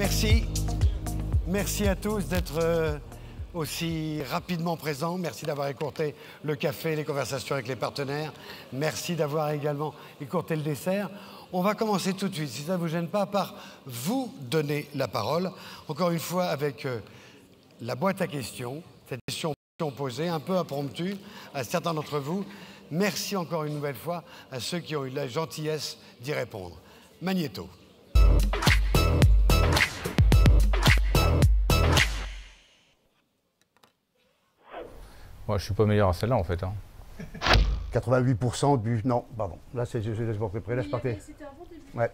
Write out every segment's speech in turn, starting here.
Merci. Merci à tous d'être aussi rapidement présents. Merci d'avoir écourté le café, les conversations avec les partenaires. Merci d'avoir également écourté le dessert. On va commencer tout de suite, si ça ne vous gêne pas, par vous donner la parole. Encore une fois, avec la boîte à questions. Cette question posée, un peu impromptue, à certains d'entre vous. Merci encore une nouvelle fois à ceux qui ont eu la gentillesse d'y répondre. Magnéto. Moi, je suis pas meilleur à celle-là, en fait. Hein. 88% du... Non, pardon. Là, je m'en préparais. Là, je partais. C'était un bon début. Ouais.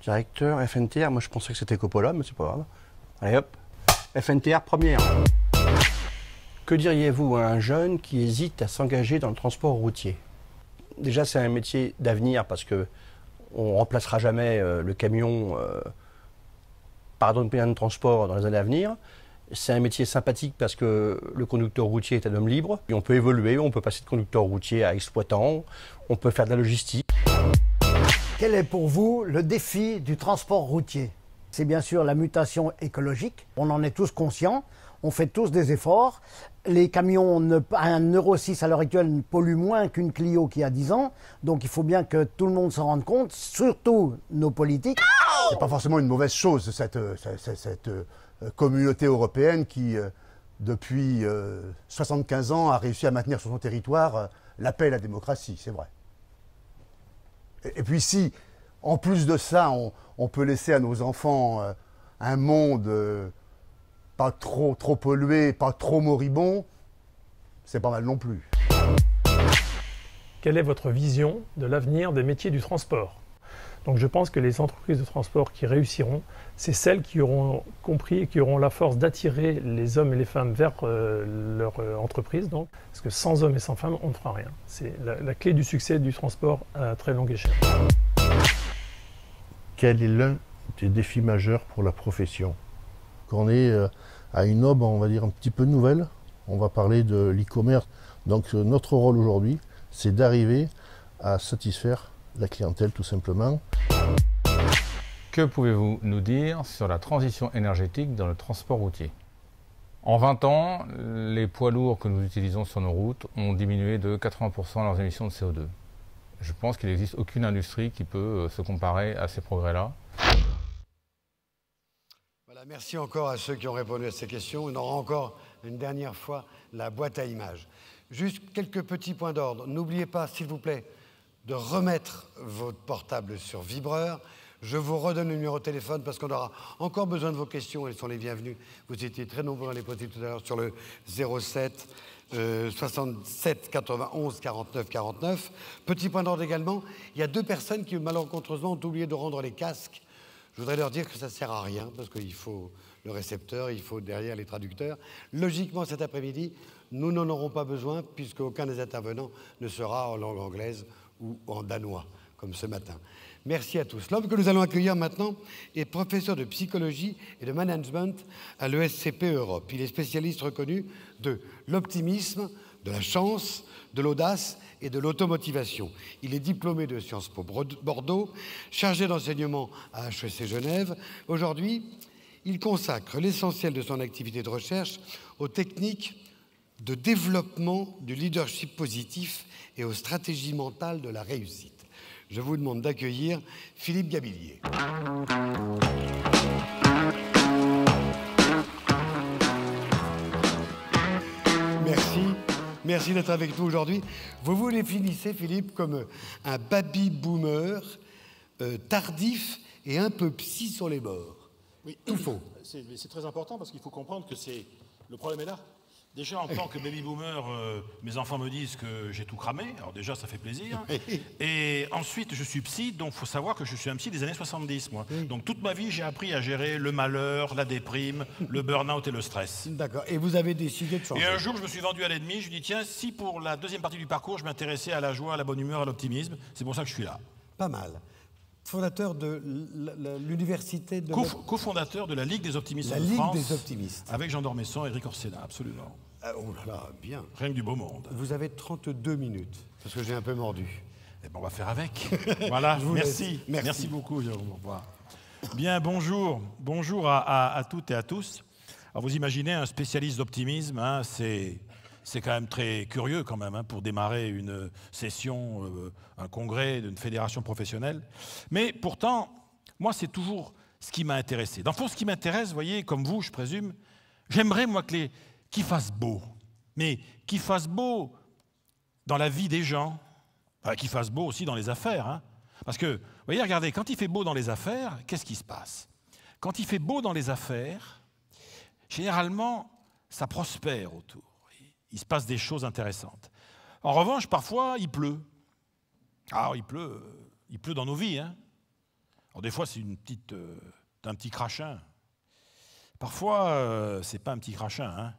Directeur FNTR, moi je pensais que c'était Coppola, mais c'est pas grave. Allez hop. FNTR première. Que diriez-vous à un jeune qui hésite à s'engager dans le transport routier? Déjà, c'est un métier d'avenir parce que on remplacera jamais le camion par d'autres moyens de transport dans les années à venir. C'est un métier sympathique parce que le conducteur routier est un homme libre. Et on peut évoluer, on peut passer de conducteur routier à exploitant, on peut faire de la logistique. Quel est pour vous le défi du transport routier? C'est bien sûr la mutation écologique. On en est tous conscients, on fait tous des efforts. Les camions, un Euro 6 à l'heure actuelle polluent moins qu'une Clio qui a 10 ans. Donc il faut bien que tout le monde s'en rende compte, surtout nos politiques. C'est pas forcément une mauvaise chose, cette communauté européenne qui, depuis 75 ans, a réussi à maintenir sur son territoire la paix et la démocratie, c'est vrai. Et puis si, en plus de ça, on peut laisser à nos enfants un monde pas trop pollué, pas trop moribond, c'est pas mal non plus. Quelle est votre vision de l'avenir des métiers du transport? Donc je pense que les entreprises de transport qui réussiront, c'est celles qui auront compris et qui auront la force d'attirer les hommes et les femmes vers leur entreprise. Donc, parce que sans hommes et sans femmes, on ne fera rien. C'est la clé du succès du transport à très longue échelle. Quel est l'un des défis majeurs pour la profession? Quand on est à une aube, on va dire, un petit peu nouvelle, on va parler de l'e-commerce. Donc notre rôle aujourd'hui, c'est d'arriver à satisfaire la clientèle tout simplement. Que pouvez-vous nous dire sur la transition énergétique dans le transport routier? En 20 ans, les poids lourds que nous utilisons sur nos routes ont diminué de 80% leurs émissions de CO2. Je pense qu'il n'existe aucune industrie qui peut se comparer à ces progrès-là. Voilà, merci encore à ceux qui ont répondu à ces questions. On aura encore une dernière fois la boîte à images. Juste quelques petits points d'ordre. N'oubliez pas, s'il vous plaît, de remettre votre portable sur vibreur. Je vous redonne le numéro de téléphone parce qu'on aura encore besoin de vos questions. Elles sont les bienvenues. Vous étiez très nombreux à les poser tout à l'heure sur le 07 67 91 49 49. Petit point d'ordre également, il y a 2 personnes qui malencontreusement ont oublié de rendre les casques. Je voudrais leur dire que ça ne sert à rien parce qu'il faut le récepteur, il faut derrière les traducteurs. Logiquement, cet après-midi, nous n'en aurons pas besoin puisque aucun des intervenants ne sera en langue anglaise ou en danois, comme ce matin. Merci à tous. L'homme que nous allons accueillir maintenant est professeur de psychologie et de management à l'ESCP Europe. Il est spécialiste reconnu de l'optimisme, de la chance, de l'audace et de l'automotivation. Il est diplômé de Sciences Po Bordeaux, chargé d'enseignement à HEC Genève. Aujourd'hui, il consacre l'essentiel de son activité de recherche aux techniques de développement du leadership positif et aux stratégies mentales de la réussite. Je vous demande d'accueillir Philippe Gabillier. Merci. Merci d'être avec nous aujourd'hui. Vous vous définissez, Philippe, comme un baby-boomer tardif et un peu psy sur les bords. Oui, tout faux. C'est très important parce qu'il faut comprendre que le problème est là. Déjà, en tant que baby-boomer, mes enfants me disent que j'ai tout cramé. Alors déjà, ça fait plaisir. Et ensuite, je suis psy, donc il faut savoir que je suis un psy des années 70, moi. Donc toute ma vie, j'ai appris à gérer le malheur, la déprime, le burn-out et le stress. D'accord. Et vous avez décidé de changer. Et un jour, je me suis vendu à l'ennemi. Je me dis, tiens, si pour la deuxième partie du parcours, je m'intéressais à la joie, à la bonne humeur, à l'optimisme, c'est pour ça que je suis là. Pas mal. Fondateur de l'université de... Cofondateur de la Ligue des optimistes la de Ligue France. des optimistes. Avec Jean d'Ormesson et Eric Orsena, absolument. Oh là là, bien. Rien que du beau monde. Vous avez 32 minutes, parce que j'ai un peu mordu. Eh ben, on va faire avec. Voilà, merci. Merci. Merci beaucoup, Jérôme. Au revoir. Bien, bonjour. Bonjour à toutes et à tous. Alors, vous imaginez un spécialiste d'optimisme, hein, c'est quand même très curieux quand même, hein, pour démarrer une session, un congrès d'une fédération professionnelle. Mais pourtant, moi, c'est toujours ce qui m'a intéressé. Dans le fond, ce qui m'intéresse, vous voyez, comme vous, je présume, j'aimerais, moi, qu'il fasse beau. Mais qu'il fasse beau dans la vie des gens, enfin, qu'il fasse beau aussi dans les affaires, hein. Parce que, vous voyez, regardez, quand il fait beau dans les affaires, qu'est-ce qui se passe? Quand il fait beau dans les affaires, généralement, ça prospère autour. Il se passe des choses intéressantes. En revanche, parfois, il pleut. Alors, il pleut dans nos vies, hein. Alors, des fois, c'est un petit crachin. Parfois, c'est pas un petit crachin, hein.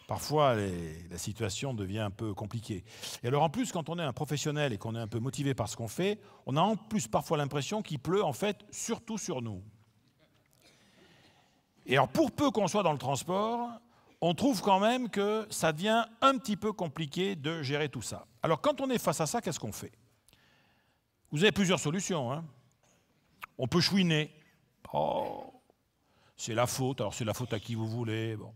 Parfois, la situation devient un peu compliquée. Et alors, en plus, quand on est un professionnel et qu'on est un peu motivé par ce qu'on fait, on a en plus parfois l'impression qu'il pleut, en fait, surtout sur nous. Et alors, pour peu qu'on soit dans le transport, on trouve quand même que ça devient un petit peu compliqué de gérer tout ça. Alors, quand on est face à ça, qu'est-ce qu'on fait? Vous avez plusieurs solutions, hein. On peut chouiner. Oh, c'est la faute. Alors, c'est la faute à qui vous voulez. Bon.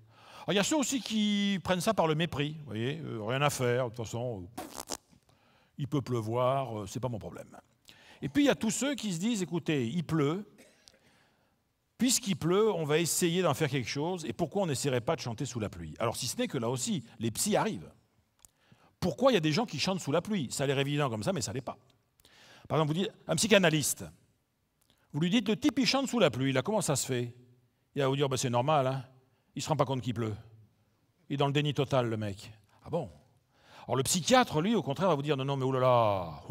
Alors, il y a ceux aussi qui prennent ça par le mépris, vous voyez, rien à faire, de toute façon, il peut pleuvoir, c'est pas mon problème. Et puis il y a tous ceux qui se disent, écoutez, il pleut, puisqu'il pleut, on va essayer d'en faire quelque chose, et pourquoi on n'essaierait pas de chanter sous la pluie? Alors si ce n'est que là aussi, les psys arrivent. Pourquoi il y a des gens qui chantent sous la pluie? Ça a l'air évident comme ça, mais ça ne l'est pas. Par exemple, vous dites, un psychanalyste, vous lui dites, le type il chante sous la pluie, là, comment ça se fait? Il va vous dire, ben, c'est normal, hein. Il ne se rend pas compte qu'il pleut. Il est dans le déni total, le mec. Ah bon? Alors le psychiatre, lui, au contraire, va vous dire, non, non, mais oulala,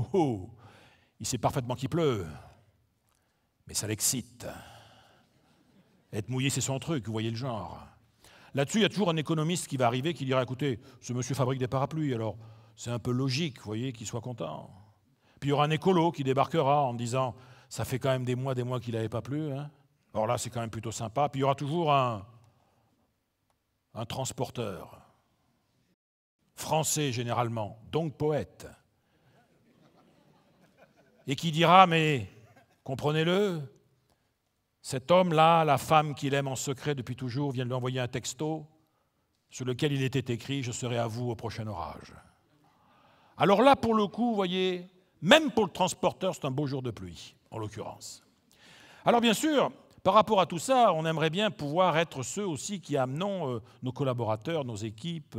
il sait parfaitement qu'il pleut. Mais ça l'excite. Être mouillé, c'est son truc, vous voyez le genre. Là-dessus, il y a toujours un économiste qui va arriver, qui dira, écoutez, ce monsieur fabrique des parapluies, alors c'est un peu logique, vous voyez, qu'il soit content. Puis il y aura un écolo qui débarquera en disant, ça fait quand même des mois qu'il n'avait pas plu, hein. Alors là, c'est quand même plutôt sympa. Puis il y aura toujours un transporteur, français généralement, donc poète, et qui dira, mais comprenez-le, cet homme-là, la femme qu'il aime en secret depuis toujours, vient de lui envoyer un texto sur lequel il était écrit « Je serai à vous au prochain orage ». Alors là, pour le coup, vous voyez, même pour le transporteur, c'est un beau jour de pluie, en l'occurrence. Alors bien sûr, par rapport à tout ça, on aimerait bien pouvoir être ceux aussi qui amenons nos collaborateurs, nos équipes,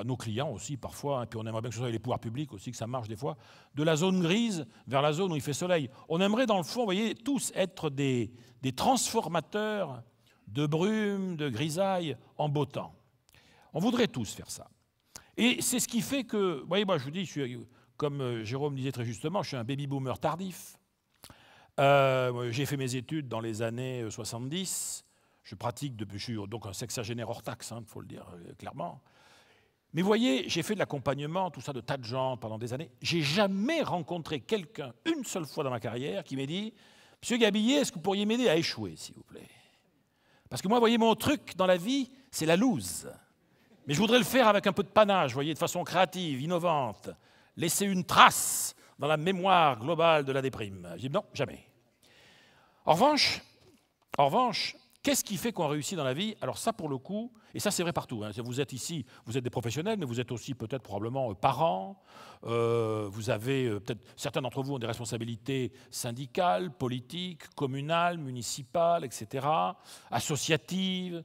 nos clients aussi parfois, et puis on aimerait bien que ce soit les pouvoirs publics aussi, que ça marche des fois, de la zone grise vers la zone où il fait soleil. On aimerait dans le fond, vous voyez, tous être des transformateurs de brume, de grisaille en beau temps. On voudrait tous faire ça. Et c'est ce qui fait que, vous voyez, moi je vous dis, comme Jérôme disait très justement, je suis un baby-boomer tardif. J'ai fait mes études dans les années 70. Je pratique depuis, je suis donc un sexagénaire hors taxe, il faut le dire clairement. Mais vous voyez, j'ai fait de l'accompagnement, tout ça, de tas de gens pendant des années. J'ai jamais rencontré quelqu'un, une seule fois dans ma carrière, qui m'a dit « Monsieur Gabillet, est-ce que vous pourriez m'aider à échouer, s'il vous plaît ?» Parce que moi, vous voyez, mon truc dans la vie, c'est la loose. Mais je voudrais le faire avec un peu de panache, vous voyez, de façon créative, innovante, laisser une trace dans la mémoire globale de la déprime. J'ai dit non, jamais. En revanche, qu'est-ce qui fait qu'on réussit dans la vie? Alors ça, pour le coup, et ça c'est vrai partout, hein. Vous êtes ici, vous êtes des professionnels, mais vous êtes aussi peut-être probablement parents, vous avez peut-être, certains d'entre vous ont des responsabilités syndicales, politiques, communales, municipales, etc., associatives.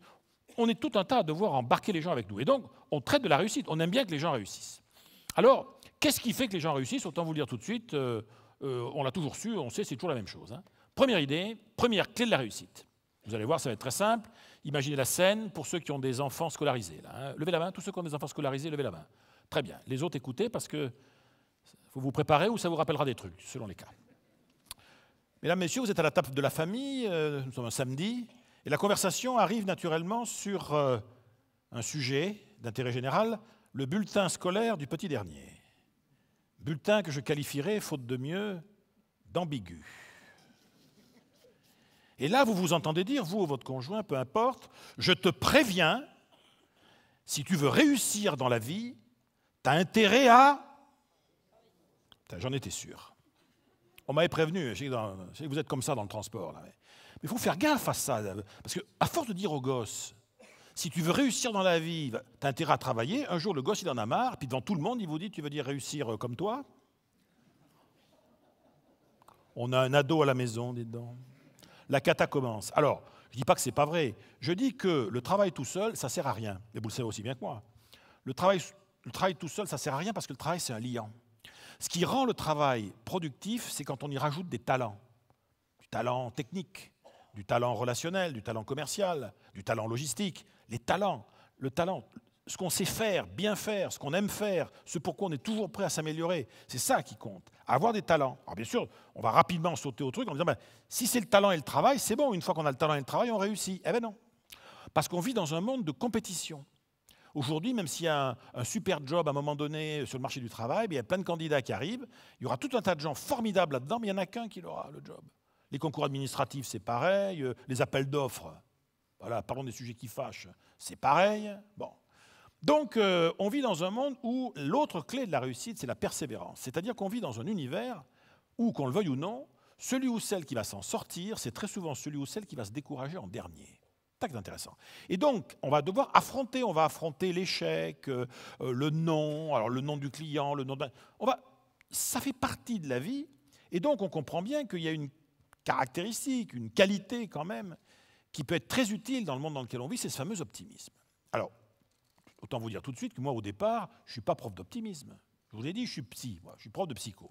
On est tout un tas à devoir embarquer les gens avec nous. Et donc, on traite de la réussite, on aime bien que les gens réussissent. Alors, qu'est-ce qui fait que les gens réussissent? Autant vous le dire tout de suite, on l'a toujours su, on sait, c'est toujours la même chose, hein. Première idée, première clé de la réussite. Vous allez voir, ça va être très simple. Imaginez la scène pour ceux qui ont des enfants scolarisés. Là, hein. Levez la main, tous ceux qui ont des enfants scolarisés, levez la main. Très bien. Les autres, écoutez, parce que faut vous préparer ou ça vous rappellera des trucs, selon les cas. Mesdames, Messieurs, vous êtes à la table de la famille, nous sommes un samedi, et la conversation arrive naturellement sur un sujet d'intérêt général, le bulletin scolaire du petit dernier. Bulletin que je qualifierais, faute de mieux, d'ambigu. Et là, vous vous entendez dire, vous ou votre conjoint, peu importe, je te préviens, si tu veux réussir dans la vie, tu as intérêt à... J'en étais sûr. On m'avait prévenu, je sais que vous êtes comme ça dans le transport. Là, Mais il faut faire gaffe à ça, parce qu'à force de dire aux gosses, si tu veux réussir dans la vie, tu as intérêt à travailler, un jour le gosse il en a marre, puis devant tout le monde il vous dit, tu veux dire réussir comme toi? On a un ado à la maison, dites donc. La cata commence. Alors, je ne dis pas que ce n'est pas vrai, je dis que le travail tout seul, ça ne sert à rien, et vous le savez aussi bien que moi. Le travail tout seul, ça ne sert à rien parce que le travail c'est un liant. Ce qui rend le travail productif, c'est quand on y rajoute des talents. Du talent technique, du talent relationnel, du talent commercial, du talent logistique. Les talents, le talent, ce qu'on sait faire, bien faire, ce qu'on aime faire, ce pourquoi on est toujours prêt à s'améliorer, c'est ça qui compte. Avoir des talents. Alors bien sûr, on va rapidement sauter au truc en disant, ben, si c'est le talent et le travail, c'est bon, une fois qu'on a le talent et le travail, on réussit. Eh bien non. Parce qu'on vit dans un monde de compétition. Aujourd'hui, même s'il y a un super job à un moment donné sur le marché du travail, il y a plein de candidats qui arrivent, il y aura tout un tas de gens formidables là-dedans, mais il n'y en a qu'un qui l'aura, le job. Les concours administratifs, c'est pareil, les appels d'offres, voilà, parlons des sujets qui fâchent, c'est pareil. Bon. Donc, on vit dans un monde où l'autre clé de la réussite, c'est la persévérance. C'est-à-dire qu'on vit dans un univers où, qu'on le veuille ou non, celui ou celle qui va s'en sortir, c'est très souvent celui ou celle qui va se décourager en dernier. C'est intéressant. Et donc, on va devoir affronter l'échec, le non, alors le nom du client, le nom d'un... Ça fait partie de la vie, et donc on comprend bien qu'il y a une caractéristique, une qualité quand même, qui peut être très utile dans le monde dans lequel on vit, c'est ce fameux optimisme. Alors, autant vous dire tout de suite que moi, au départ, je ne suis pas prof d'optimisme. Je vous l'ai dit, je suis psy, moi, je suis prof de psycho.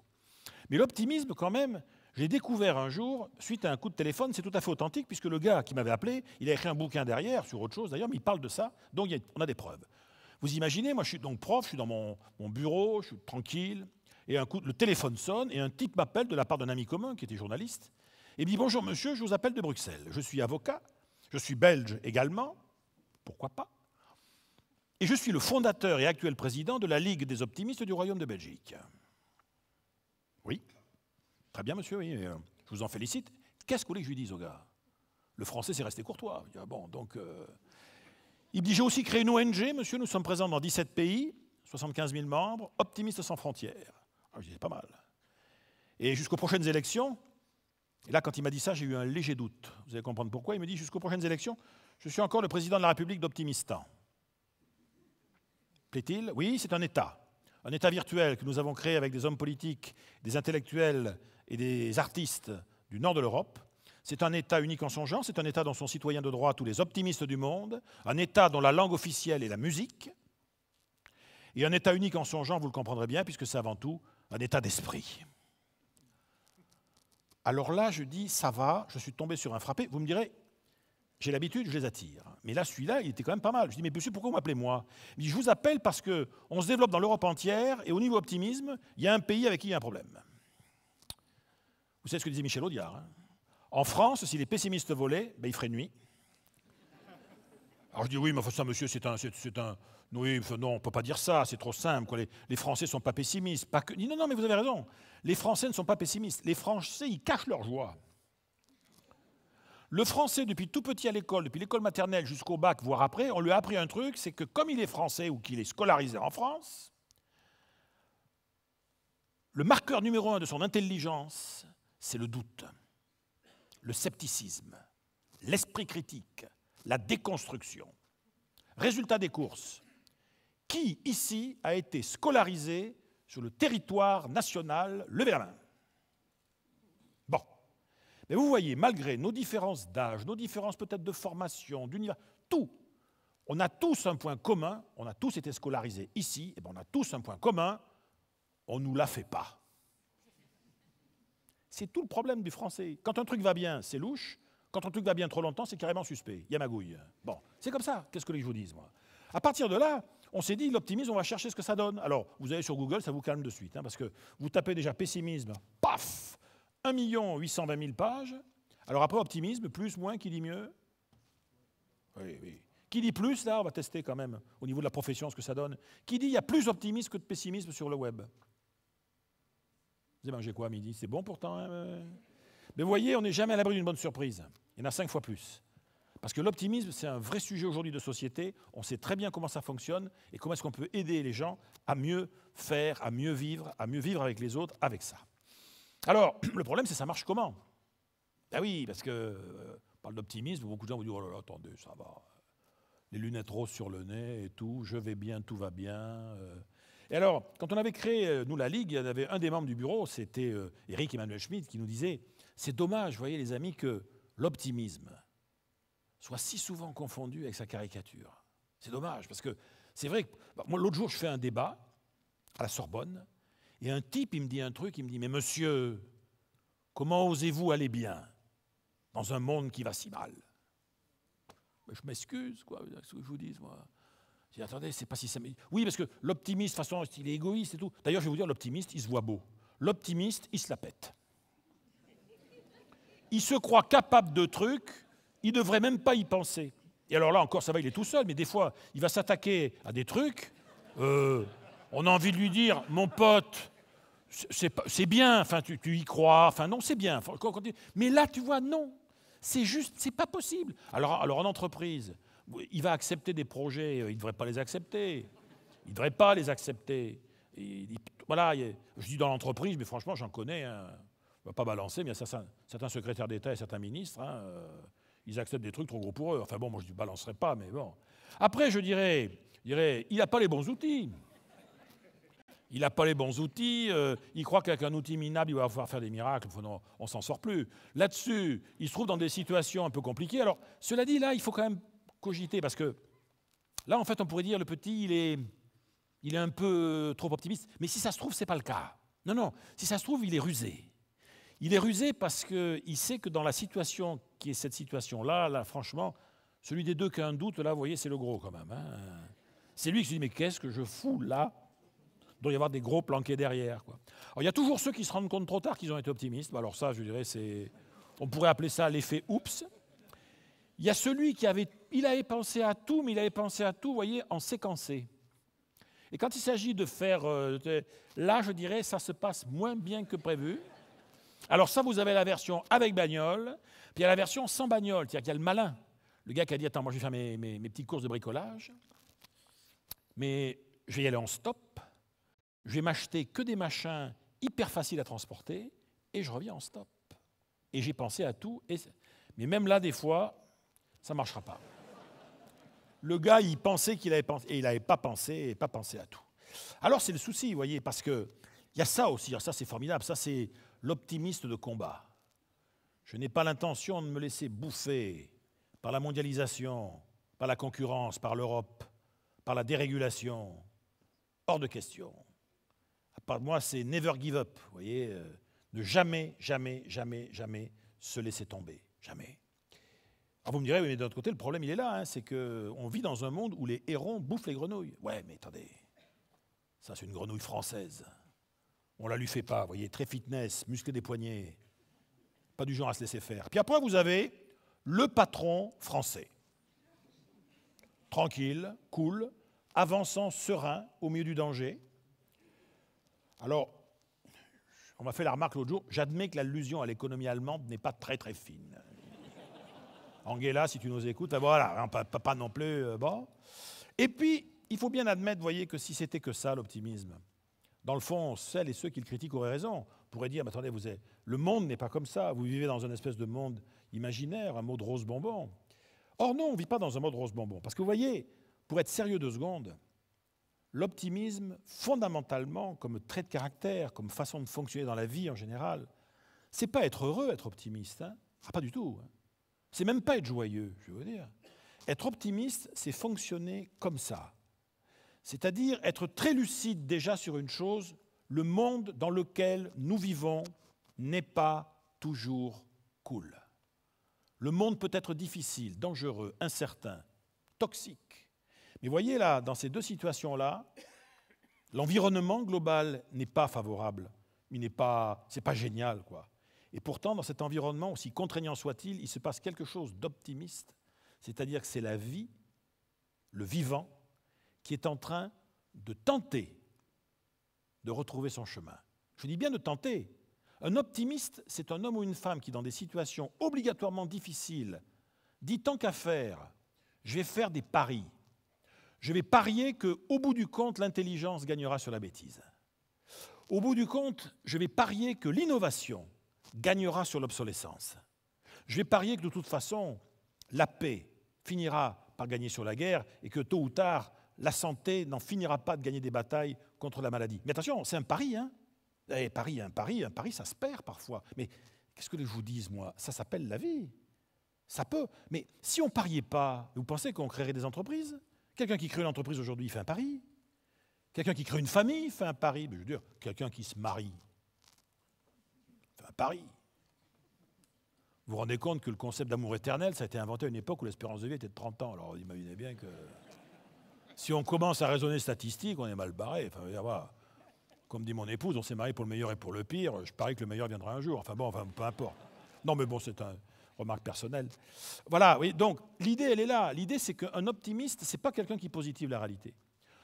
Mais l'optimisme, quand même, j'ai découvert un jour, suite à un coup de téléphone, c'est tout à fait authentique, puisque le gars qui m'avait appelé, il a écrit un bouquin derrière, sur autre chose d'ailleurs, mais il parle de ça, donc on a des preuves. Vous imaginez, moi je suis donc prof, je suis dans mon bureau, je suis tranquille, et le téléphone sonne, et un type m'appelle de la part d'un ami commun, qui était journaliste, et il me dit « Bonjour monsieur, je vous appelle de Bruxelles, je suis avocat, je suis belge également, pourquoi pas, et je suis le fondateur et actuel président de la Ligue des optimistes du Royaume de Belgique. » Oui. Très bien, monsieur, oui, je vous en félicite. Qu'est-ce que vous voulez que je lui dise au gars? Le français, c'est resté courtois. Il dit, bon, donc, il me dit, j'ai aussi créé une ONG, monsieur, nous sommes présents dans 17 pays, 75 000 membres, optimistes sans frontières. Alors, je dis, c'est pas mal. Et jusqu'aux prochaines élections, et là, quand il m'a dit ça, j'ai eu un léger doute. Vous allez comprendre pourquoi. Il me dit, jusqu'aux prochaines élections, je suis encore le président de la République d'Optimistan. Plaît-il? Oui, c'est un État virtuel que nous avons créé avec des hommes politiques, des intellectuels et des artistes du nord de l'Europe. C'est un État unique en son genre, c'est un État dont sont citoyens de droit tous les optimistes du monde, un État dont la langue officielle est la musique, et un État unique en son genre, vous le comprendrez bien, puisque c'est avant tout un état d'esprit. Alors là, je dis, ça va, je suis tombé sur un frappé. Vous me direz, j'ai l'habitude, je les attire. Mais là, celui-là, il était quand même pas mal. Je dis, mais monsieur, pourquoi vous m'appelez moi? Il me dit, je vous appelle parce qu'on se développe dans l'Europe entière, et au niveau optimisme, il y a un pays avec qui il y a un problème. Vous savez ce que disait Michel Audiard, hein? En France, si les pessimistes volaient, ben, il ferait nuit. Alors je dis, oui, mais ça, monsieur, c'est un... Oui, non, on ne peut pas dire ça, c'est trop simple. Quoi. Les Français ne sont pas pessimistes. Pas que... Non, non, mais vous avez raison. Les Français ne sont pas pessimistes. Les Français, ils cachent leur joie. Le Français, depuis tout petit à l'école, depuis l'école maternelle jusqu'au bac, voire après, on lui a appris un truc, c'est que comme il est français ou qu'il est scolarisé en France, le marqueur numéro 1 de son intelligence, c'est le doute, le scepticisme, l'esprit critique, la déconstruction. Résultat des courses. Qui, ici, a été scolarisé sur le territoire national? Levez la main. Bon. Mais vous voyez, malgré nos différences d'âge, nos différences peut-être de formation, d'univers, tout, on a tous un point commun, on a tous été scolarisés ici, et bien on a tous un point commun, on ne nous la fait pas. C'est tout le problème du français. Quand un truc va bien, c'est louche. Quand un truc va bien trop longtemps, c'est carrément suspect. Il y a magouille. Bon, c'est comme ça. Qu'est-ce que je vous dise, moi? À partir de là, on s'est dit, l'optimisme, on va chercher ce que ça donne. Alors, vous allez sur Google, ça vous calme de suite, hein, parce que vous tapez déjà pessimisme, paf, 1 820 000 pages. Alors après, optimisme, plus, moins, qui dit mieux? Oui, oui. Qui dit plus, là, on va tester quand même, au niveau de la profession, ce que ça donne. Qui dit il y a plus d'optimisme que de pessimisme sur le web? Vous avez mangé quoi à midi? C'est bon pourtant, hein? Mais vous voyez, on n'est jamais à l'abri d'une bonne surprise. Il y en a 5 fois plus. Parce que l'optimisme, c'est un vrai sujet aujourd'hui de société. On sait très bien comment ça fonctionne et comment est-ce qu'on peut aider les gens à mieux faire, à mieux vivre avec les autres avec ça. Alors, le problème, c'est ça marche comment? Ah oui, parce que on parle d'optimisme, beaucoup de gens vous disent oh là là, attendez, ça va. Les lunettes roses sur le nez et tout, je vais bien, tout va bien. Et alors, quand on avait créé, nous, la Ligue, il y en avait un des membres du bureau, c'était Eric Emmanuel Schmitt, qui nous disait « C'est dommage, vous voyez les amis, que l'optimisme soit si souvent confondu avec sa caricature. C'est dommage, parce que c'est vrai que... moi, l'autre jour, je fais un débat à la Sorbonne, et un type, il me dit un truc, il me dit « Mais monsieur, comment osez-vous aller bien dans un monde qui va si mal ?» Je m'excuse, quoi, ce que je vous dis, moi. Je dis, attendez, c'est pas si ça... Oui, parce que l'optimiste, de toute façon, il est égoïste et tout. D'ailleurs, je vais vous dire, l'optimiste, il se voit beau. L'optimiste, il se la pète. Il se croit capable de trucs, il ne devrait même pas y penser. Et alors là, encore, ça va, il est tout seul, mais des fois, il va s'attaquer à des trucs. On a envie de lui dire, mon pote, c'est bien, enfin, tu y crois, enfin, non, c'est bien. Mais là, tu vois, non. C'est juste, c'est pas possible. Alors en entreprise, il va accepter des projets, il ne devrait pas les accepter. Il ne devrait pas les accepter. Voilà, je dis dans l'entreprise, mais franchement, j'en connais. Hein, on ne va pas balancer, mais il y a certains secrétaires d'État et certains ministres, hein, ils acceptent des trucs trop gros pour eux. Enfin bon, moi je ne balancerai pas, mais bon. Après, je dirais il n'a pas les bons outils. Il n'a pas les bons outils, il croit qu'avec un outil minable, il va pouvoir faire des miracles, on ne s'en sort plus. Là-dessus, il se trouve dans des situations un peu compliquées. Alors, cela dit, là, il faut quand même cogiter, parce que là, en fait, on pourrait dire, le petit, il est un peu trop optimiste, mais si ça se trouve, ce n'est pas le cas. Non, non, si ça se trouve, il est rusé. Il est rusé parce qu'il sait que dans la situation qui est cette situation-là, là, franchement, celui des deux qui a un doute, là, vous voyez, c'est le gros quand même. Hein. C'est lui qui se dit, mais qu'est-ce que je fous là ? Il doit y avoir des gros planqués derrière, quoi. Alors, il y a toujours ceux qui se rendent compte trop tard qu'ils ont été optimistes. Alors ça, je dirais, on pourrait appeler ça l'effet « oups ». Il y a celui qui avait pensé à tout, mais il avait pensé à tout, vous voyez, en séquencé. Et quand il s'agit de faire... là, je dirais, ça se passe moins bien que prévu. Alors ça, vous avez la version avec bagnole, puis il y a la version sans bagnole, c'est-à-dire qu'il y a le malin. Le gars qui a dit, attends, moi je vais faire mes petites courses de bricolage, mais je vais y aller en stop. Je vais m'acheter que des machins hyper faciles à transporter et je reviens en stop. Et j'ai pensé à tout. Mais même là, des fois, ça ne marchera pas. Le gars, il pensait qu'il avait pensé et il n'avait pas pensé à tout. Alors, c'est le souci, vous voyez, parce qu'il y a ça aussi. Alors ça, c'est formidable. Ça, c'est l'optimiste de combat. Je n'ai pas l'intention de me laisser bouffer par la mondialisation, par la concurrence, par l'Europe, par la dérégulation. Hors de question. Moi, c'est never give up, vous voyez, ne jamais, jamais, jamais, jamais se laisser tomber, jamais. Alors vous me direz, oui, mais d'un autre côté, le problème, il est là, hein, c'est qu'on vit dans un monde où les hérons bouffent les grenouilles. Ouais, mais attendez, ça c'est une grenouille française. On ne la lui fait pas, vous voyez, très fitness, musclé des poignets, pas du genre à se laisser faire. Puis après, vous avez le patron français. Tranquille, cool, avançant serein au milieu du danger. Alors, on m'a fait la remarque l'autre jour, j'admets que l'allusion à l'économie allemande n'est pas très très fine. Angela, si tu nous écoutes, voilà, pas non plus, bon. Et puis, il faut bien admettre, vous voyez, que si c'était que ça, l'optimisme, dans le fond, celles et ceux qui le critiquent auraient raison. On pourrait dire, mais attendez, le monde n'est pas comme ça, vous vivez dans une espèce de monde imaginaire, un monde rose bonbon. Or non, on ne vit pas dans un monde rose bonbon, parce que vous voyez, pour être sérieux 2 secondes, l'optimisme, fondamentalement, comme trait de caractère, comme façon de fonctionner dans la vie en général, c'est pas être heureux, être optimiste. Hein. Ah, pas du tout. Hein. C'est même pas être joyeux, je veux dire. Être optimiste, c'est fonctionner comme ça. C'est-à-dire être très lucide déjà sur une chose, le monde dans lequel nous vivons n'est pas toujours cool. Le monde peut être difficile, dangereux, incertain, toxique. Mais voyez là, dans ces 2 situations-là, l'environnement global n'est pas favorable, c'est pas génial, quoi. Et pourtant, dans cet environnement, aussi contraignant soit-il, il se passe quelque chose d'optimiste, c'est-à-dire que c'est la vie, le vivant, qui est en train de tenter de retrouver son chemin. Je dis bien de tenter. Un optimiste, c'est un homme ou une femme qui, dans des situations obligatoirement difficiles, dit tant qu'à faire, je vais faire des paris. Je vais parier qu'au bout du compte, l'intelligence gagnera sur la bêtise. Au bout du compte, je vais parier que l'innovation gagnera sur l'obsolescence. Je vais parier que de toute façon, la paix finira par gagner sur la guerre et que tôt ou tard, la santé n'en finira pas de gagner des batailles contre la maladie. Mais attention, c'est un pari, hein. Un pari, ça se perd parfois. Mais qu'est-ce que je vous dis, moi? Ça s'appelle la vie. Ça peut. Mais si on ne pariait pas, vous pensez qu'on créerait des entreprises? Quelqu'un qui crée une entreprise aujourd'hui fait un pari. Quelqu'un qui crée une famille fait un pari. Mais je veux dire, quelqu'un qui se marie fait un pari. Vous vous rendez compte que le concept d'amour éternel, ça a été inventé à une époque où l'espérance de vie était de 30 ans. Alors imaginez bien que si on commence à raisonner statistique, on est mal barré. Enfin, voilà. Comme dit mon épouse, on s'est marié pour le meilleur et pour le pire. Je parie que le meilleur viendra un jour. Enfin bon, peu importe. Non mais bon, c'est une remarque personnelle. Voilà, oui, donc l'idée, elle est là. L'idée, c'est qu'un optimiste, c'est pas quelqu'un qui positive la réalité.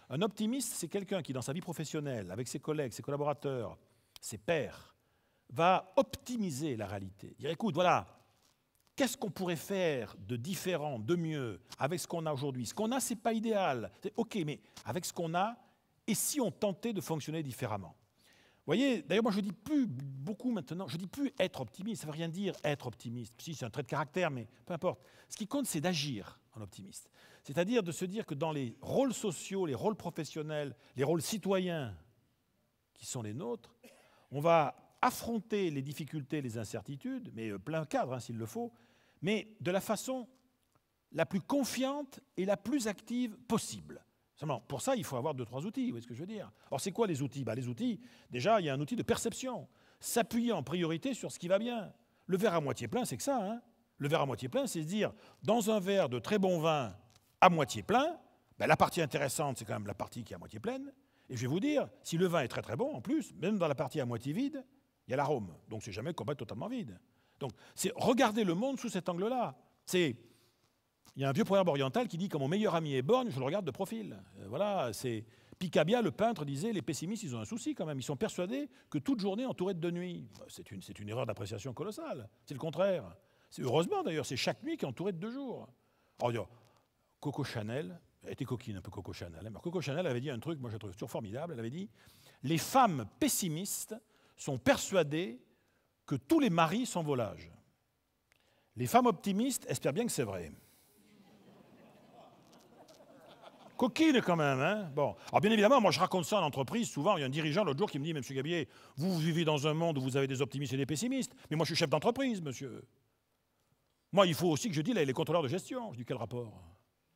Un optimiste, c'est quelqu'un qui, dans sa vie professionnelle, avec ses collègues, ses collaborateurs, ses pairs, va optimiser la réalité. Dire, écoute, voilà, qu'est-ce qu'on pourrait faire de différent, de mieux, avec ce qu'on a aujourd'hui? Ce qu'on a, ce n'est pas idéal. C'est OK, mais avec ce qu'on a, et si on tentait de fonctionner différemment? Vous voyez, d'ailleurs, moi, je ne dis plus beaucoup maintenant, je ne dis plus être optimiste, ça ne veut rien dire être optimiste. Si, c'est un trait de caractère, mais peu importe. Ce qui compte, c'est d'agir en optimiste. C'est-à-dire de se dire que dans les rôles sociaux, les rôles professionnels, les rôles citoyens qui sont les nôtres, on va affronter les difficultés, les incertitudes, mais plein cadre, hein, s'il le faut, mais de la façon la plus confiante et la plus active possible. Seulement, pour ça, il faut avoir 2-3 outils, vous voyez ce que je veux dire? Alors, c'est quoi les outils? Les outils, déjà, il y a un outil de perception. S'appuyer en priorité sur ce qui va bien. Le verre à moitié plein, c'est que ça. Hein? Le verre à moitié plein, c'est se dire, dans un verre de très bon vin à moitié plein, la partie intéressante, c'est quand même la partie qui est à moitié pleine. Et je vais vous dire, si le vin est très très bon, en plus, même dans la partie à moitié vide, il y a l'arôme. Donc, c'est jamais combat totalement vide. Donc, c'est regarder le monde sous cet angle-là. Il y a un vieux proverbe oriental qui dit « Quand mon meilleur ami est borgne, je le regarde de profil ». Voilà, c'est Picabia, le peintre, disait « Les pessimistes, ils ont un souci quand même. Ils sont persuadés que toute journée entourée de nuit. » C'est une erreur d'appréciation colossale. C'est le contraire. Heureusement, d'ailleurs, c'est chaque nuit qui est entourée de 2 jours. Alors, Coco Chanel, elle était coquine un peu, Coco Chanel. Alors, Coco Chanel avait dit un truc, moi je trouve toujours formidable. Elle avait dit « Les femmes pessimistes sont persuadées que tous les maris sont volages. Les femmes optimistes espèrent bien que c'est vrai. » Coquine quand même, hein? Bon. Alors bien évidemment, moi je raconte ça en entreprise, souvent, il y a un dirigeant l'autre jour qui me dit « Monsieur Gabier, vous vivez dans un monde où vous avez des optimistes et des pessimistes, mais moi je suis chef d'entreprise, monsieur. Moi, il faut aussi que je dise, là, les contrôleurs de gestion. » Je dis « Quel rapport ?»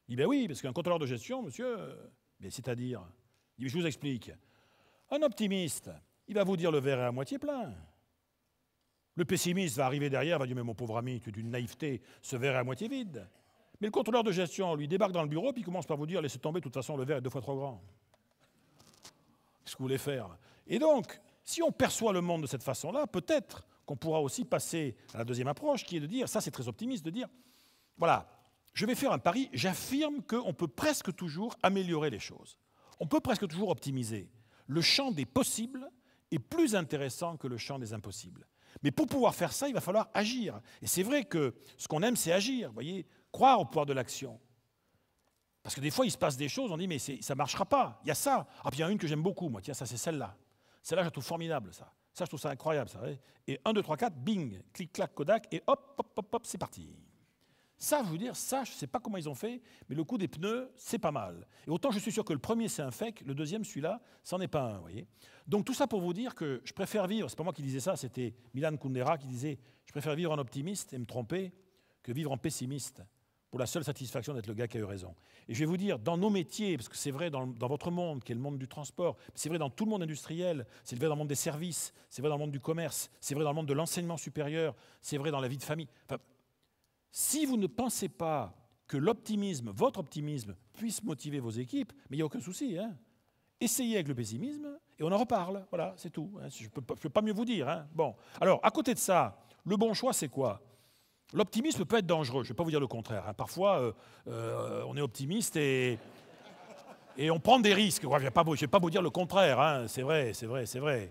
Il dit « Ben oui, parce qu'un contrôleur de gestion, monsieur, mais c'est-à-dire ?» Il dit « Je vous explique. Un optimiste, il va vous dire le verre est à moitié plein. Le pessimiste va arriver derrière, va dire « Mais mon pauvre ami, tu es d'une naïveté, ce verre est à moitié vide. » Mais le contrôleur de gestion, lui, débarque dans le bureau, puis il commence par vous dire « Laissez tomber, de toute façon, le verre est 2 fois trop grand. » Qu'est-ce que vous voulez faire? Et donc, si on perçoit le monde de cette façon-là, peut-être qu'on pourra aussi passer à la deuxième approche, qui est de dire, ça c'est très optimiste, de dire « Voilà, je vais faire un pari, j'affirme qu'on peut presque toujours améliorer les choses. On peut presque toujours optimiser. Le champ des possibles est plus intéressant que le champ des impossibles. Mais pour pouvoir faire ça, il va falloir agir. Et c'est vrai que ce qu'on aime, c'est agir. Vous voyez, croire au pouvoir de l'action. Parce que des fois, il se passe des choses, on dit, mais ça ne marchera pas. Il y a ça. Ah, puis il y en a une que j'aime beaucoup, moi. Tiens, ça, c'est celle-là. Celle-là, je la trouve formidable, ça. Ça, je trouve ça incroyable, ça. Et 1, 2, 3, 4, bing, clic, clac, Kodak, et hop, hop, hop, hop, c'est parti. Ça, je veux dire, ça, je ne sais pas comment ils ont fait, mais le coup des pneus, c'est pas mal. Et autant je suis sûr que le premier, c'est un fake, le deuxième, celui-là, c'en est pas un, vous voyez. Donc tout ça pour vous dire que je préfère vivre, c'est pas moi qui disais ça, c'était Milan Kundera qui disait « Je préfère vivre en optimiste et me tromper que vivre en pessimiste, pour la seule satisfaction d'être le gars qui a eu raison. » Et je vais vous dire, dans nos métiers, parce que c'est vrai dans votre monde, qui est le monde du transport, c'est vrai dans tout le monde industriel, c'est vrai dans le monde des services, c'est vrai dans le monde du commerce, c'est vrai dans le monde de l'enseignement supérieur, c'est vrai dans la vie de famille. Enfin, si vous ne pensez pas que l'optimisme, votre optimisme, puisse motiver vos équipes, mais il n'y a aucun souci. Hein. Essayez avec le pessimisme et on en reparle. Voilà, c'est tout. Hein. Je ne peux pas mieux vous dire. Hein. Bon. Alors, à côté de ça, le bon choix, c'est quoi? L'optimisme peut être dangereux. Je ne vais pas vous dire le contraire. Hein. Parfois, on est optimiste et on prend des risques. Je ne vais pas vous dire le contraire. Hein. C'est vrai. C'est vrai,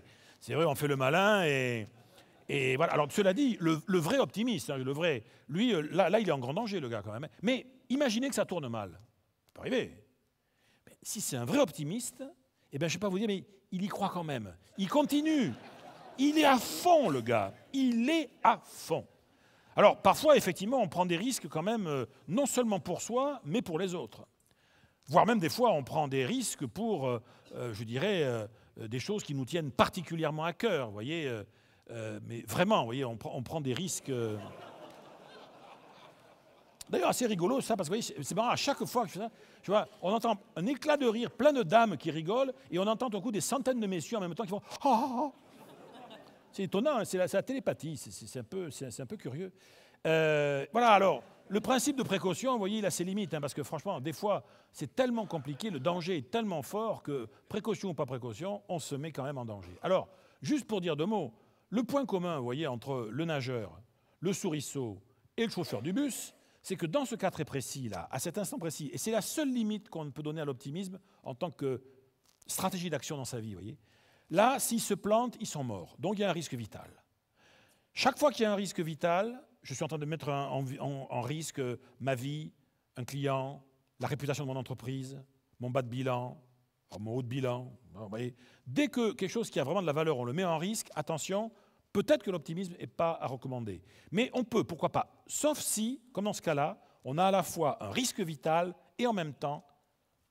on fait le malin et voilà. Alors, cela dit, le vrai optimiste, hein, le vrai, lui, là, il est en grand danger, le gars, quand même. Mais imaginez que ça tourne mal. Ça peut arriver. Mais si c'est un vrai optimiste, eh bien, je ne vais pas vous dire, mais il y croit quand même. Il continue. Il est à fond, le gars. Il est à fond. Alors, parfois, effectivement, on prend des risques quand même, non seulement pour soi, mais pour les autres. Voire même des fois, on prend des risques pour, je dirais, des choses qui nous tiennent particulièrement à cœur, vous voyez. Mais vraiment, vous voyez, on prend des risques... D'ailleurs, assez rigolo ça, parce que vous voyez, c'est marrant, à chaque fois que je fais ça, tu vois, on entend un éclat de rire, plein de dames qui rigolent, et on entend au coup des centaines de messieurs en même temps qui font « Ah, ah, ah !» C'est étonnant, hein, c'est la télépathie, c'est un peu curieux. Voilà, alors, le principe de précaution, vous voyez, il a ses limites, hein, parce que franchement, des fois, c'est tellement compliqué, le danger est tellement fort que, précaution ou pas précaution, on se met quand même en danger. Alors, juste pour dire deux mots, le point commun, vous voyez, entre le nageur, le souriceau et le chauffeur du bus, c'est que dans ce cas très précis, là, à cet instant précis, et c'est la seule limite qu'on peut donner à l'optimisme en tant que stratégie d'action dans sa vie, vous voyez, là, s'ils se plantent, ils sont morts. Donc il y a un risque vital. Chaque fois qu'il y a un risque vital, je suis en train de mettre en risque ma vie, un client, la réputation de mon entreprise, mon bas de bilan, mon haut de bilan. Vous voyez, dès que quelque chose qui a vraiment de la valeur, on le met en risque, attention, peut-être que l'optimisme n'est pas à recommander. Mais on peut, pourquoi pas, sauf si, comme dans ce cas-là, on a à la fois un risque vital et en même temps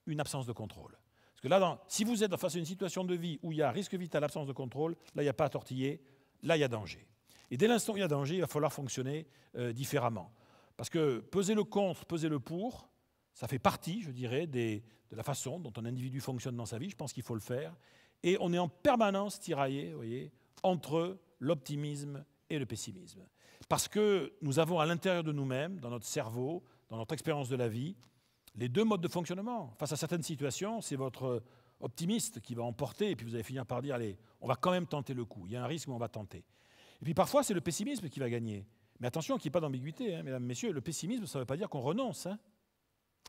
une absence de contrôle. Parce que là, si vous êtes face à une situation de vie où il y a risque vital, absence de contrôle, là, il n'y a pas à tortiller, là, il y a danger. Et dès l'instant où il y a danger, il va falloir fonctionner différemment. Parce que peser le contre, peser le pour, ça fait partie, je dirais, de la façon dont un individu fonctionne dans sa vie. Je pense qu'il faut le faire. Et on est en permanence tiraillé, vous voyez, entre l'optimisme et le pessimisme. Parce que nous avons à l'intérieur de nous-mêmes, dans notre cerveau, dans notre expérience de la vie, les deux modes de fonctionnement. Face à certaines situations, c'est votre optimiste qui va emporter, et puis vous allez finir par dire, allez, on va quand même tenter le coup. Il y a un risque, mais on va tenter. Et puis parfois, c'est le pessimisme qui va gagner. Mais attention qu'il n'y ait pas d'ambiguïté, hein, mesdames, messieurs, le pessimisme, ça ne veut pas dire qu'on renonce. Hein.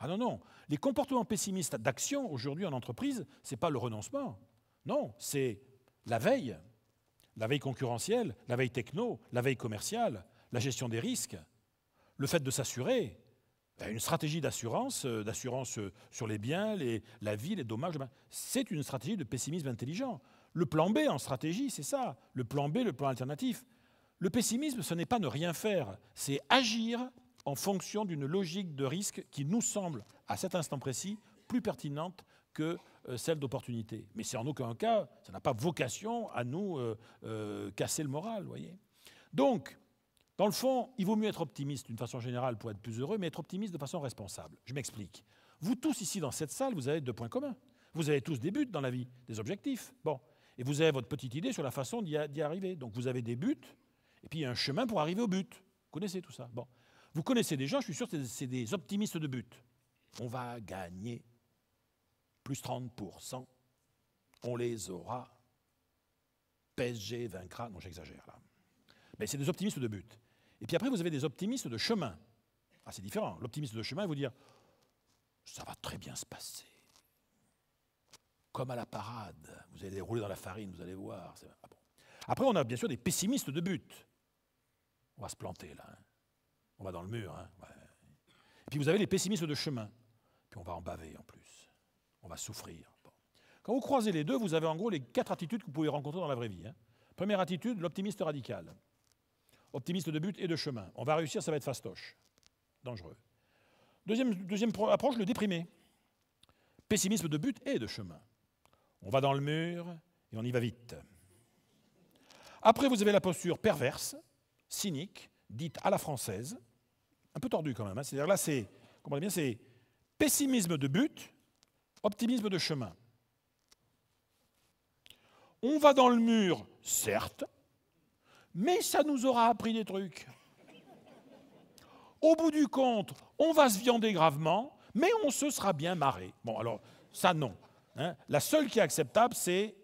Ah non, non. Les comportements pessimistes d'action, aujourd'hui en entreprise, ce n'est pas le renoncement. Non, c'est la veille concurrentielle, la veille techno, la veille commerciale, la gestion des risques, le fait de s'assurer, une stratégie d'assurance sur les biens, la vie, les dommages, c'est une stratégie de pessimisme intelligent. Le plan B en stratégie, c'est ça. Le plan B, le plan alternatif. Le pessimisme, ce n'est pas ne rien faire, c'est agir en fonction d'une logique de risque qui nous semble, à cet instant précis, plus pertinente que celle d'opportunité. Mais c'est en aucun cas, ça n'a pas vocation à nous casser le moral, vous voyez. Donc, dans le fond, il vaut mieux être optimiste d'une façon générale pour être plus heureux, mais être optimiste de façon responsable. Je m'explique. Vous tous ici dans cette salle, vous avez deux points communs. Vous avez tous des buts dans la vie, des objectifs. Bon. Et vous avez votre petite idée sur la façon d'y arriver. Donc vous avez des buts, et puis il y a un chemin pour arriver au but. Vous connaissez tout ça. Bon. Vous connaissez des gens, je suis sûr que c'est des optimistes de but. On va gagner plus 30%. On les aura. PSG vaincra. Non, j'exagère là. Mais c'est des optimistes de but. Et puis après, vous avez des optimistes de chemin. Ah, c'est différent. L'optimiste de chemin, il vous dire ça va très bien se passer. Comme à la parade. Vous allez rouler dans la farine, vous allez voir. Ah bon. Après, on a bien sûr des pessimistes de but. On va se planter là. Hein. On va dans le mur. Hein. Ouais. Et puis vous avez les pessimistes de chemin. Puis on va en baver en plus. On va souffrir. Bon. Quand vous croisez les deux, vous avez en gros les 4 attitudes que vous pouvez rencontrer dans la vraie vie. Hein. Première attitude, l'optimiste radical. Optimiste de but et de chemin. On va réussir, ça va être fastoche. Dangereux. Deuxième approche, le déprimé. Pessimisme de but et de chemin. On va dans le mur et on y va vite. Après, vous avez la posture perverse, cynique, dite à la française, un peu tordue quand même. Hein. C'est-à-dire là, comprenez bien, c'est pessimisme de but, optimisme de chemin. On va dans le mur, certes, mais ça nous aura appris des trucs. Au bout du compte, on va se viander gravement, mais on se sera bien marré. Bon, alors, ça, non. Hein. La seule qui est acceptable, c'est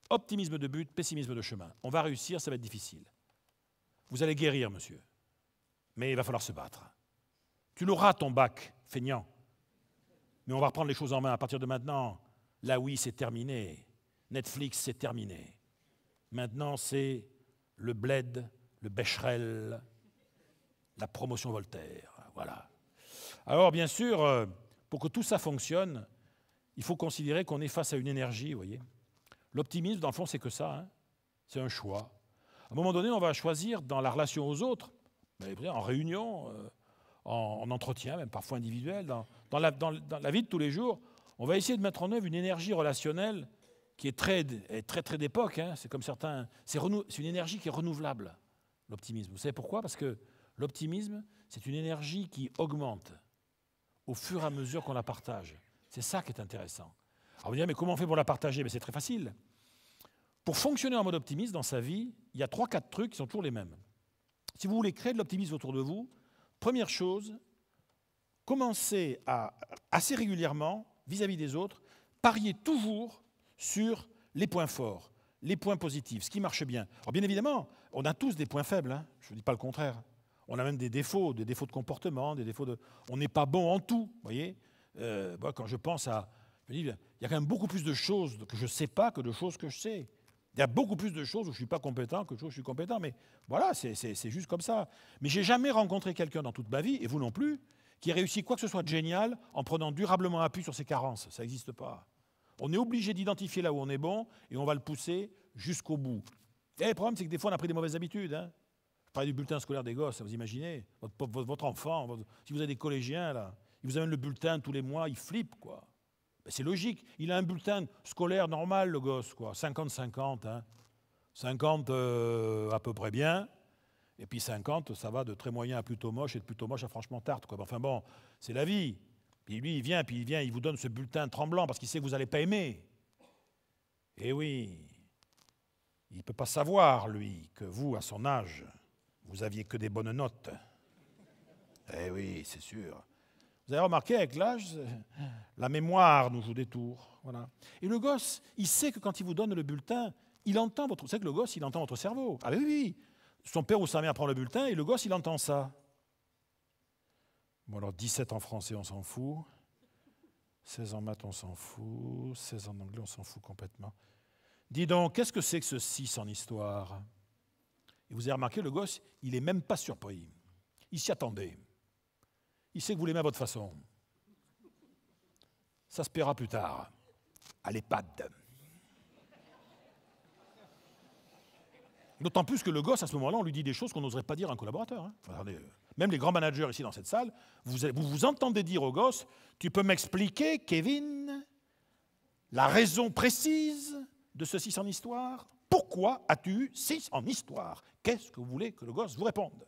optimisme de but, pessimisme de chemin. On va réussir, ça va être difficile. Vous allez guérir, monsieur. Mais il va falloir se battre. Tu l'auras, ton bac, feignant. Mais on va reprendre les choses en main à partir de maintenant. Là, oui, c'est terminé. Netflix, c'est terminé. Maintenant, c'est le bled, le Becherel, la promotion Voltaire. Voilà. Alors, bien sûr, pour que tout ça fonctionne, il faut considérer qu'on est face à une énergie, vous voyez. L'optimisme, dans le fond, c'est que ça. Hein. C'est un choix. À un moment donné, on va choisir dans la relation aux autres, en réunion, en entretien, même parfois individuel, dans la vie de tous les jours, on va essayer de mettre en œuvre une énergie relationnelle qui est très d'époque. Hein. C'est comme certains. C'est une énergie qui est renouvelable, l'optimisme. Vous savez pourquoi? Parce que l'optimisme, c'est une énergie qui augmente au fur et à mesure qu'on la partage. C'est ça qui est intéressant. Alors vous direz, mais comment on fait pour la partager? C'est très facile. Pour fonctionner en mode optimiste dans sa vie, il y a 3-4 trucs qui sont toujours les mêmes. Si vous voulez créer de l'optimisme autour de vous, première chose, commencez à, assez régulièrement, vis-à-vis des autres, parier toujours sur les points forts, les points positifs, ce qui marche bien. Alors bien évidemment, on a tous des points faibles, hein, je ne dis pas le contraire. On a même des défauts de comportement, des défauts de... On n'est pas bon en tout, vous voyez. Moi, quand je pense à... Je me dis, il y a quand même beaucoup plus de choses que je ne sais pas que de choses que je sais. Il y a beaucoup plus de choses où je ne suis pas compétent que de choses où je suis compétent. Mais voilà, c'est juste comme ça. Mais je n'ai jamais rencontré quelqu'un dans toute ma vie, et vous non plus, qui a réussi quoi que ce soit de génial en prenant durablement appui sur ses carences. Ça n'existe pas. On est obligé d'identifier là où on est bon et on va le pousser jusqu'au bout. Et le problème, c'est que des fois, on a pris des mauvaises habitudes. Hein. Je parlais du bulletin scolaire des gosses, vous imaginez, votre enfant, si vous avez des collégiens, là, ils vous amènent le bulletin tous les mois, ils flippent, quoi. Ben, c'est logique, il a un bulletin scolaire normal, le gosse, quoi, 50-50, hein. 50 à peu près bien, et puis 50, ça va de très moyen à plutôt moche, et de plutôt moche à franchement tarte, quoi. Enfin bon, c'est la vie. Puis lui, il vous donne ce bulletin tremblant, parce qu'il sait que vous n'allez pas aimer. Eh oui, il ne peut pas savoir, lui, que vous, à son âge, vous aviez que des bonnes notes. Eh oui, c'est sûr. Vous avez remarqué, avec l'âge, la mémoire nous joue des tours. Voilà. Et le gosse, il sait que quand il vous donne le bulletin, il entend votre... Vous savez que le gosse, il entend votre cerveau. Ah oui, oui. Son père ou sa mère prend le bulletin et le gosse, il entend ça. Bon, alors 17 en français, on s'en fout. 16 en maths, on s'en fout. 16 en anglais, on s'en fout complètement. Dis donc, qu'est-ce que c'est que ce 6 en histoire? Et vous avez remarqué, le gosse, il n'est même pas surpris. Il s'y attendait. Il sait que vous l'aimez à votre façon. Ça se paiera plus tard, à l'EHPAD. D'autant plus que le gosse, à ce moment-là, on lui dit des choses qu'on n'oserait pas dire à un collaborateur. Hein. Regardez, même les grands managers ici dans cette salle, vous entendez dire au gosse, tu peux m'expliquer, Kevin, la raison précise de ce 6 en histoire? Pourquoi as-tu eu 6 en histoire? Qu'est-ce que vous voulez que le gosse vous réponde?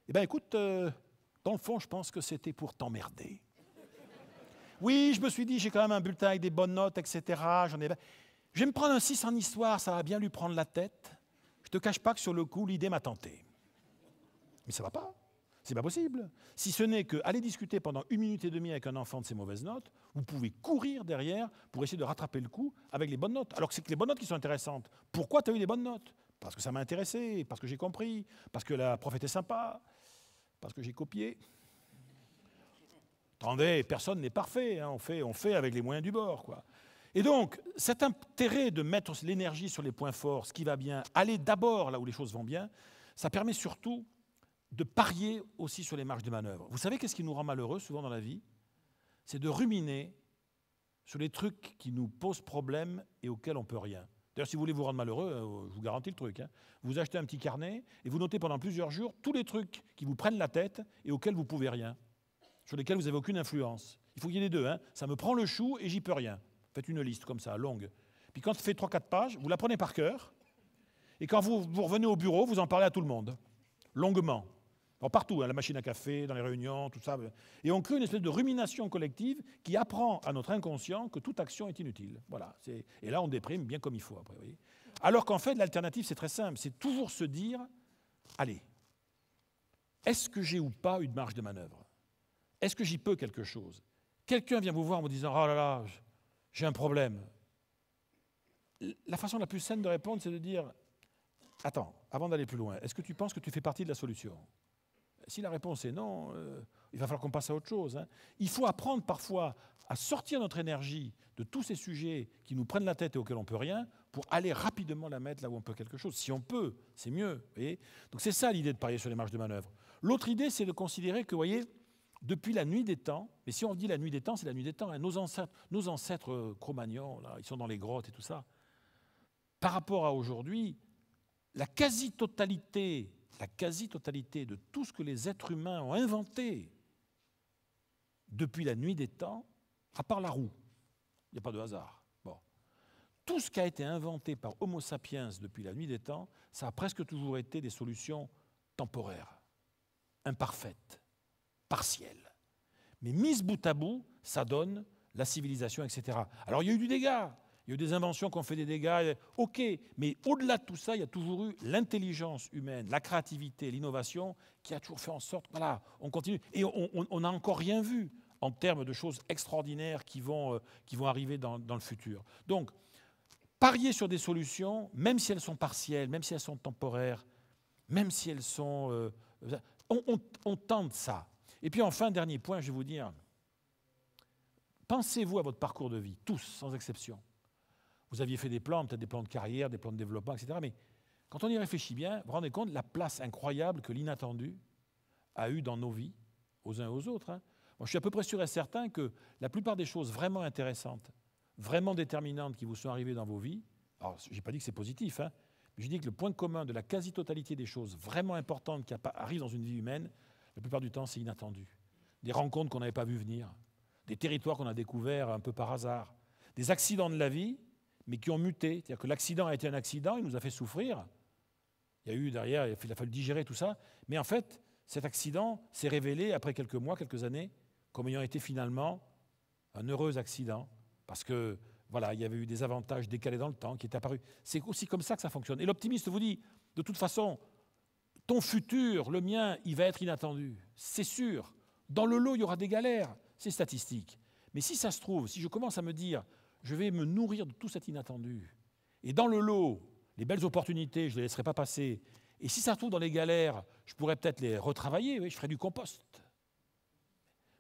Eh bien, écoute, dans le fond, je pense que c'était pour t'emmerder. Oui, je me suis dit, j'ai quand même un bulletin avec des bonnes notes, etc. Je vais me prendre un 6 en histoire, ça va bien lui prendre la tête. Je ne te cache pas que sur le coup, l'idée m'a tenté. Mais ça ne va pas. C'est pas possible. Si ce n'est qu'aller discuter pendant 1 minute et demie avec un enfant de ses mauvaises notes, vous pouvez courir derrière pour essayer de rattraper le coup avec les bonnes notes. Alors que c'est que les bonnes notes qui sont intéressantes. Pourquoi tu as eu les bonnes notes? Parce que ça m'a intéressé, parce que j'ai compris, parce que la prof était sympa, parce que j'ai copié. Attendez, personne n'est parfait, hein. On fait avec les moyens du bord, quoi. Et donc, cet intérêt de mettre l'énergie sur les points forts, ce qui va bien, aller d'abord là où les choses vont bien, ça permet surtout de parier aussi sur les marges de manœuvre. Vous savez qu'est-ce qui nous rend malheureux souvent dans la vie? C'est de ruminer sur les trucs qui nous posent problème et auxquels on ne peut rien. D'ailleurs, si vous voulez vous rendre malheureux, je vous garantis le truc. Hein. Vous achetez un petit carnet et vous notez pendant plusieurs jours tous les trucs qui vous prennent la tête et auxquels vous ne pouvez rien, sur lesquels vous n'avez aucune influence. Il faut qu'il y ait les deux. Hein. Ça me prend le chou et j'y peux rien. Faites une liste comme ça, longue. Puis quand ça fait 3-4 pages, vous la prenez par cœur. Et quand vous revenez au bureau, vous en parlez à tout le monde, longuement. Alors partout, hein, la machine à café, dans les réunions, tout ça. Et on crée une espèce de rumination collective qui apprend à notre inconscient que toute action est inutile. Voilà. Et là, on déprime bien comme il faut. Après, vous voyez. Alors qu'en fait, l'alternative, c'est très simple. C'est toujours se dire, allez, est-ce que j'ai ou pas une marge de manœuvre? Est-ce que j'y peux quelque chose? Quelqu'un vient vous voir en vous disant, oh là là, j'ai un problème. La façon la plus saine de répondre, c'est de dire, attends, avant d'aller plus loin, est-ce que tu penses que tu fais partie de la solution? Si la réponse est non, il va falloir qu'on passe à autre chose. Hein. Il faut apprendre parfois à sortir notre énergie de tous ces sujets qui nous prennent la tête et auxquels on ne peut rien pour aller rapidement la mettre là où on peut quelque chose. Si on peut, c'est mieux. Vous voyez. Donc c'est ça l'idée de parier sur les marges de manœuvre. L'autre idée, c'est de considérer que, vous voyez, depuis la nuit des temps, mais si on dit la nuit des temps, c'est la nuit des temps. Hein. Nos ancêtres Cro-Magnons, là, ils sont dans les grottes et tout ça. Par rapport à aujourd'hui, la quasi-totalité la quasi-totalité de tout ce que les êtres humains ont inventé depuis la nuit des temps, à part la roue. Il n'y a pas de hasard. Bon. Tout ce qui a été inventé par Homo sapiens depuis la nuit des temps, ça a presque toujours été des solutions temporaires, imparfaites, partielles. Mais mises bout à bout, ça donne la civilisation, etc. Alors il y a eu du dégât, il y a eu des inventions qui ont fait des dégâts, ok, mais au-delà de tout ça, il y a toujours eu l'intelligence humaine, la créativité, l'innovation, qui a toujours fait en sorte, voilà, on continue. Et on n'a encore rien vu en termes de choses extraordinaires qui vont arriver dans le futur. Donc, parier sur des solutions, même si elles sont partielles, même si elles sont temporaires, même si elles sont... on tente ça. Et puis enfin, dernier point, je vais vous dire, pensez-vous à votre parcours de vie, tous, sans exception. Vous aviez fait des plans, peut-être des plans de carrière, des plans de développement, etc. Mais quand on y réfléchit bien, vous vous rendez compte de la place incroyable que l'inattendu a eue dans nos vies, aux uns et aux autres. Hein. Moi, je suis à peu près sûr et certain que la plupart des choses vraiment intéressantes, vraiment déterminantes qui vous sont arrivées dans vos vies, alors je n'ai pas dit que c'est positif, hein, mais je dis que le point commun de la quasi-totalité des choses vraiment importantes qui arrivent dans une vie humaine, la plupart du temps, c'est inattendu. Des rencontres qu'on n'avait pas vues venir, des territoires qu'on a découverts un peu par hasard, des accidents de la vie, mais qui ont muté. C'est-à-dire que l'accident a été un accident, il nous a fait souffrir. Il y a eu derrière, il a fallu digérer tout ça. Mais en fait, cet accident s'est révélé, après quelques mois, quelques années, comme ayant été finalement un heureux accident. Parce que, voilà, il y avait eu des avantages décalés dans le temps qui étaient apparus. C'est aussi comme ça que ça fonctionne. Et l'optimiste vous dit, de toute façon, ton futur, le mien, il va être inattendu. C'est sûr. Dans le lot, il y aura des galères. C'est statistique. Mais si ça se trouve, si je commence à me dire, je vais me nourrir de tout cet inattendu, et dans le lot, les belles opportunités, je ne les laisserai pas passer, et si ça se trouve dans les galères, je pourrais peut-être les retravailler, oui, je ferai du compost.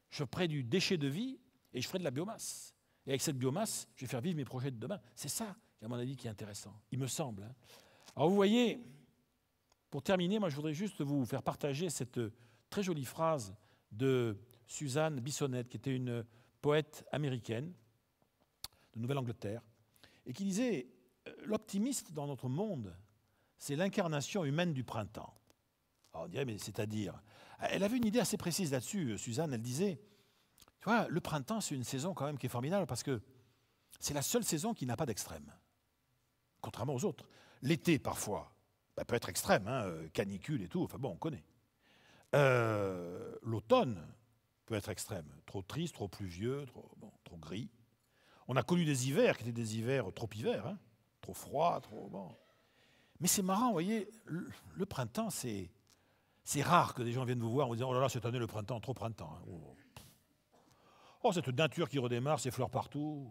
Je ferai du déchet de vie, et je ferai de la biomasse. Et avec cette biomasse, je vais faire vivre mes projets de demain. C'est ça, à mon avis, qui est intéressant, il me semble. Hein. Alors vous voyez, pour terminer, moi je voudrais juste vous faire partager cette très jolie phrase de Suzanne Bissonnette, qui était une poète américaine de Nouvelle-Angleterre, et qui disait « L'optimiste dans notre monde, c'est l'incarnation humaine du printemps. » Alors on dirait, mais c'est-à-dire... Elle avait une idée assez précise là-dessus, Suzanne, elle disait « Tu vois, le printemps, c'est une saison quand même qui est formidable, parce que c'est la seule saison qui n'a pas d'extrême, contrairement aux autres. L'été, parfois, peut être extrême, hein, canicule et tout, enfin bon, on connaît. L'automne peut être extrême, trop triste, trop pluvieux, trop gris. On a connu des hivers qui étaient des hivers trop hivers, hein, trop froids, trop... Bon. Mais c'est marrant, vous voyez, le printemps, c'est rare que des gens viennent vous voir en vous disant « Oh là là, cette année, le printemps, trop printemps. Hein. Oh, cette nature qui redémarre, ces fleurs partout.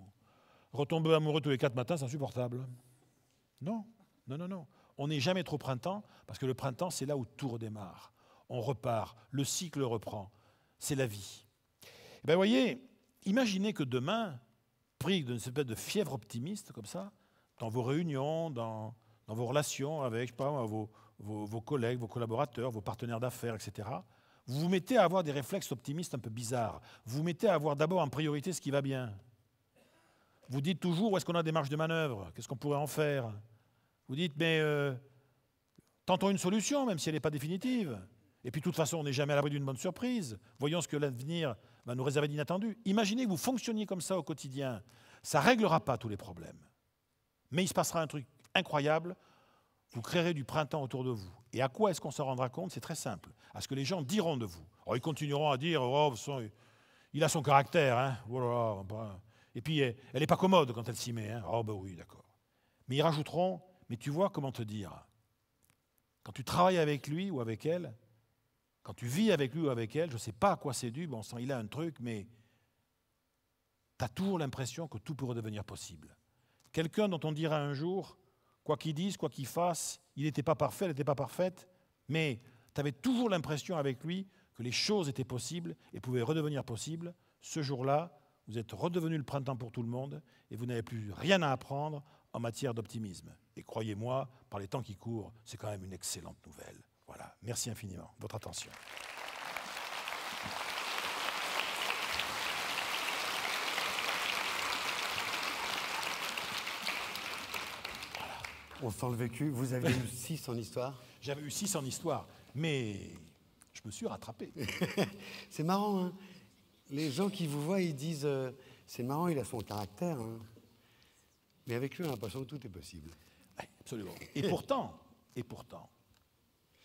Retomber amoureux tous les 4 matins, c'est insupportable. » Non, non, non, non. On n'est jamais trop printemps, parce que le printemps, c'est là où tout redémarre. On repart, le cycle reprend. C'est la vie. Et bien, vous voyez, imaginez que demain, pris d'une espèce de fièvre optimiste comme ça, dans vos réunions, dans vos relations avec, je sais pas, vos collègues, vos collaborateurs, vos partenaires d'affaires, etc., vous vous mettez à avoir des réflexes optimistes un peu bizarres. Vous vous mettez à avoir d'abord en priorité ce qui va bien. Vous dites toujours où est-ce qu'on a des marges de manœuvre, qu'est-ce qu'on pourrait en faire. Vous dites, mais tentons une solution, même si elle n'est pas définitive. Et puis, de toute façon, on n'est jamais à l'abri d'une bonne surprise. Voyons ce que l'avenir va nous réserver d'inattendu. Imaginez que vous fonctionniez comme ça au quotidien. Ça ne réglera pas tous les problèmes. Mais il se passera un truc incroyable. Vous créerez du printemps autour de vous. Et à quoi est-ce qu'on s'en rendra compte? C'est très simple. À ce que les gens diront de vous. Alors, ils continueront à dire, oh, il a son caractère. Hein. Oh là là. Et puis, elle n'est pas commode quand elle s'y met. Hein. Oh, ben oui, d'accord. Mais ils rajouteront, mais tu vois comment te dire. Quand tu travailles avec lui ou avec elle, quand tu vis avec lui ou avec elle, je ne sais pas à quoi c'est dû, bon sang, il a un truc, mais tu as toujours l'impression que tout pourrait devenir possible. Quelqu'un dont on dira un jour, quoi qu'il dise, quoi qu'il fasse, il n'était pas parfait, elle n'était pas parfaite, mais tu avais toujours l'impression avec lui que les choses étaient possibles et pouvaient redevenir possibles. Ce jour-là, vous êtes redevenu le printemps pour tout le monde et vous n'avez plus rien à apprendre en matière d'optimisme. Et croyez-moi, par les temps qui courent, c'est quand même une excellente nouvelle. Voilà, merci infiniment de votre attention. On sent le vécu. Vous aviez eu 6 en histoire. J'avais eu 6 en histoire. Mais je me suis rattrapé. C'est marrant, hein. Les gens qui vous voient, ils disent c'est marrant, il a son caractère. Hein. Mais avec lui, on a l'impression que tout est possible. Oui, absolument. Et pourtant,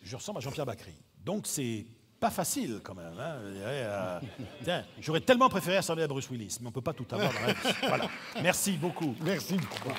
je ressemble à Jean-Pierre Bacry. Donc c'est pas facile quand même. Hein. Tiens, j'aurais tellement préféré ressembler à Bruce Willis, mais on ne peut pas tout avoir dans la vie. Voilà. Merci beaucoup. Merci beaucoup.